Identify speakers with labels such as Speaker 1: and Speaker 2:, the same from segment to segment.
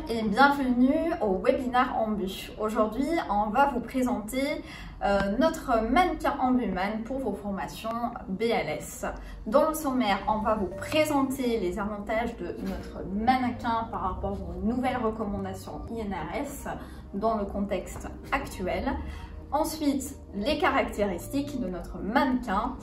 Speaker 1: et bienvenue au webinaire Ambu. Aujourd'hui, on va vous présenter notre mannequin Ambuman pour vos formations BLS. Dans le sommaire, on va vous présenter les avantages de notre mannequin par rapport aux nouvelles recommandations INRS dans le contexte actuel. Ensuite, les caractéristiques de notre mannequin.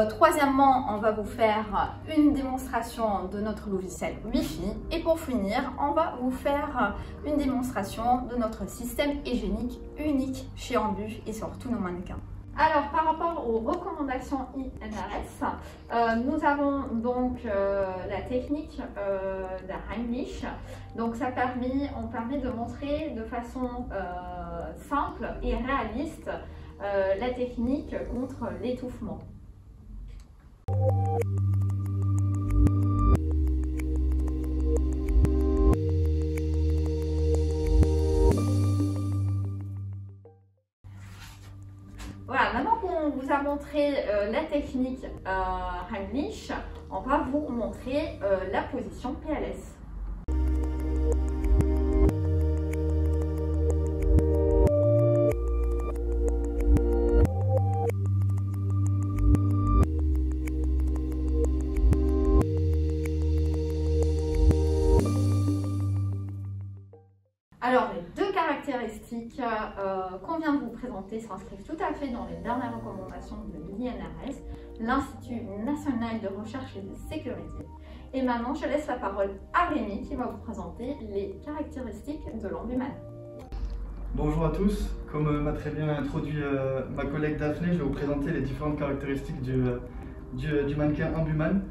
Speaker 1: Troisièmement, on va vous faire une démonstration de notre logiciel Wi-Fi et pour finir, on va vous faire une démonstration de notre système hygiénique unique chez Ambu et sur tous nos mannequins. Alors, par rapport aux recommandations INRS, nous avons donc la technique de Heimlich. Donc, on permet de montrer de façon simple et réaliste la technique contre l'étouffement. Voilà, maintenant qu'on vous a montré la technique Heimlich, on va vous montrer la position PLS. Alors, les deux caractéristiques qu'on vient de vous présenter s'inscrivent tout à fait dans les dernières recommandations de l'INRS, l'Institut national de recherche et de sécurité. Et maintenant, je laisse la parole à Rémi qui va vous présenter les caractéristiques de l'Ambuman.
Speaker 2: Bonjour à tous, comme m'a très bien introduit ma collègue Daphné, je vais vous présenter les différentes caractéristiques du mannequin Ambuman.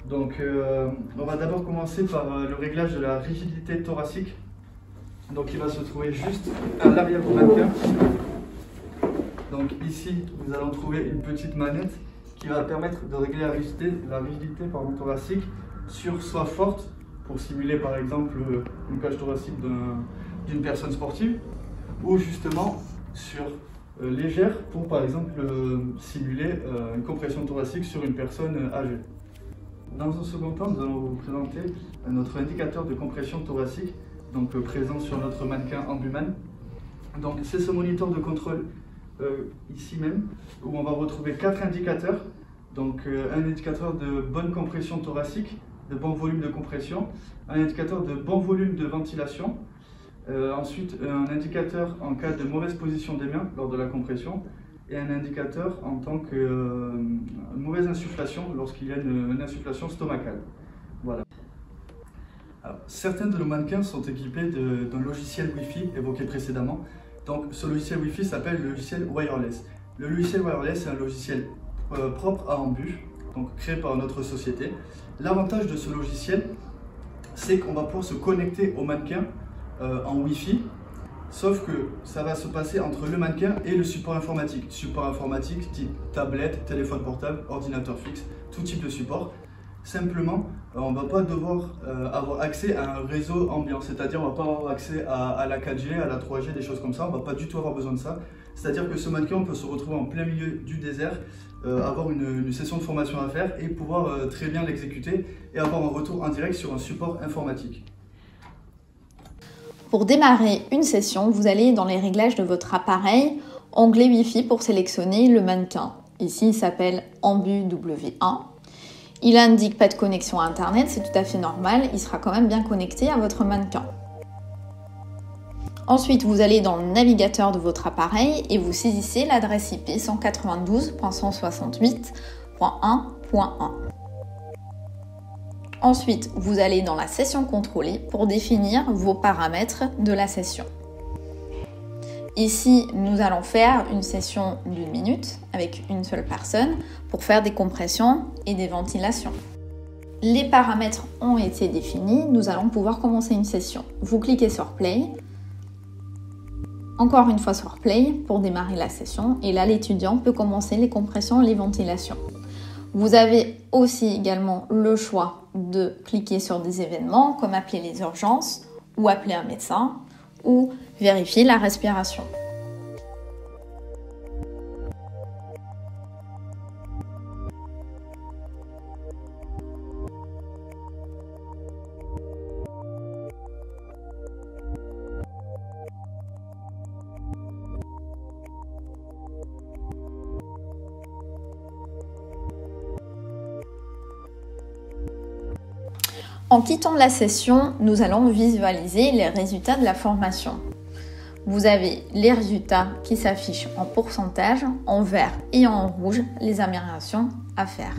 Speaker 2: Donc, on va d'abord commencer par le réglage de la rigidité thoracique. Donc il va se trouver juste à l'arrière du mannequin. Donc ici, nous allons trouver une petite manette qui va permettre de régler la rigidité thoracique sur soit forte, pour simuler par exemple une cage thoracique d'une personne sportive, ou justement sur légère, pour par exemple simuler une compression thoracique sur une personne âgée. Dans un second temps, nous allons vous présenter notre indicateur de compression thoracique, donc présent sur notre mannequin Ambuman. Donc c'est ce moniteur de contrôle ici même, où on va retrouver 4 indicateurs. Donc un indicateur de bonne compression thoracique, de bon volume de compression, un indicateur de bon volume de ventilation, ensuite un indicateur en cas de mauvaise position des mains lors de la compression, et un indicateur en tant que mauvaise insufflation lorsqu'il y a une insufflation stomacale. Voilà. Alors, certains de nos mannequins sont équipés d'un logiciel Wi-Fi évoqué précédemment. Donc, ce logiciel Wi-Fi s'appelle le logiciel Wireless. Le logiciel Wireless est un logiciel propre à Ambu, donc créé par notre société. L'avantage de ce logiciel, c'est qu'on va pouvoir se connecter au mannequin en Wi-Fi, sauf que ça va se passer entre le mannequin et le support informatique. Support informatique type tablette, téléphone portable, ordinateur fixe, tout type de support. Simplement, on ne va pas devoir avoir accès à un réseau ambiant, c'est-à-dire on ne va pas avoir accès à la 4G, à la 3G, des choses comme ça, on ne va pas du tout avoir besoin de ça. C'est-à-dire que ce mannequin, on peut se retrouver en plein milieu du désert, avoir une session de formation à faire et pouvoir très bien l'exécuter et avoir un retour en direct sur un support informatique.
Speaker 1: Pour démarrer une session, vous allez dans les réglages de votre appareil, onglet Wi-Fi pour sélectionner le mannequin. Ici, il s'appelle Ambu W1. Il indique pas de connexion à Internet, c'est tout à fait normal, il sera quand même bien connecté à votre mannequin. Ensuite, vous allez dans le navigateur de votre appareil et vous saisissez l'adresse IP 192.168.1.1. Ensuite, vous allez dans la session contrôlée pour définir vos paramètres de la session. Ici, nous allons faire une session d'1 minute avec une seule personne pour faire des compressions et des ventilations. Les paramètres ont été définis, nous allons pouvoir commencer une session. Vous cliquez sur Play, encore une fois sur Play pour démarrer la session et là l'étudiant peut commencer les compressions et les ventilations. Vous avez aussi également le choix de cliquer sur des événements comme appeler les urgences ou appeler un médecin ou vérifier la respiration. En quittant la session, nous allons visualiser les résultats de la formation. Vous avez les résultats qui s'affichent en pourcentage, en vert et en rouge, les améliorations à faire.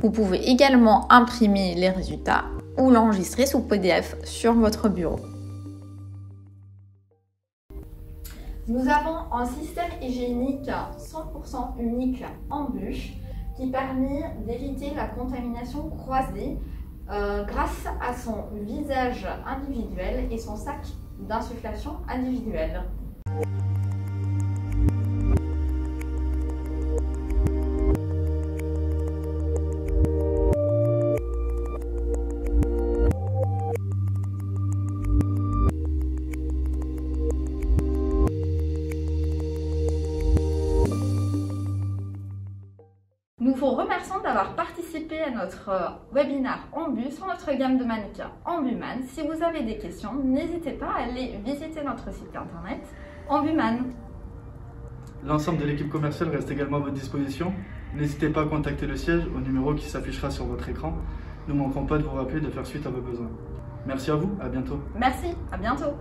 Speaker 1: Vous pouvez également imprimer les résultats ou l'enregistrer sous PDF sur votre bureau. Nous avons un système hygiénique 100% unique en bûche qui permet d'éviter la contamination croisée grâce à son visage individuel et son sac d'insufflation individuel. Nous vous remercions d'avoir participé à notre webinaire Ambu sur notre gamme de mannequins Ambuman. Si vous avez des questions, n'hésitez pas à aller visiter notre site internet Ambuman.
Speaker 2: L'ensemble de l'équipe commerciale reste également à votre disposition. N'hésitez pas à contacter le siège au numéro qui s'affichera sur votre écran. Nous ne manquerons pas de vous rappeler de faire suite à vos besoins. Merci à vous, à bientôt.
Speaker 1: Merci, à bientôt.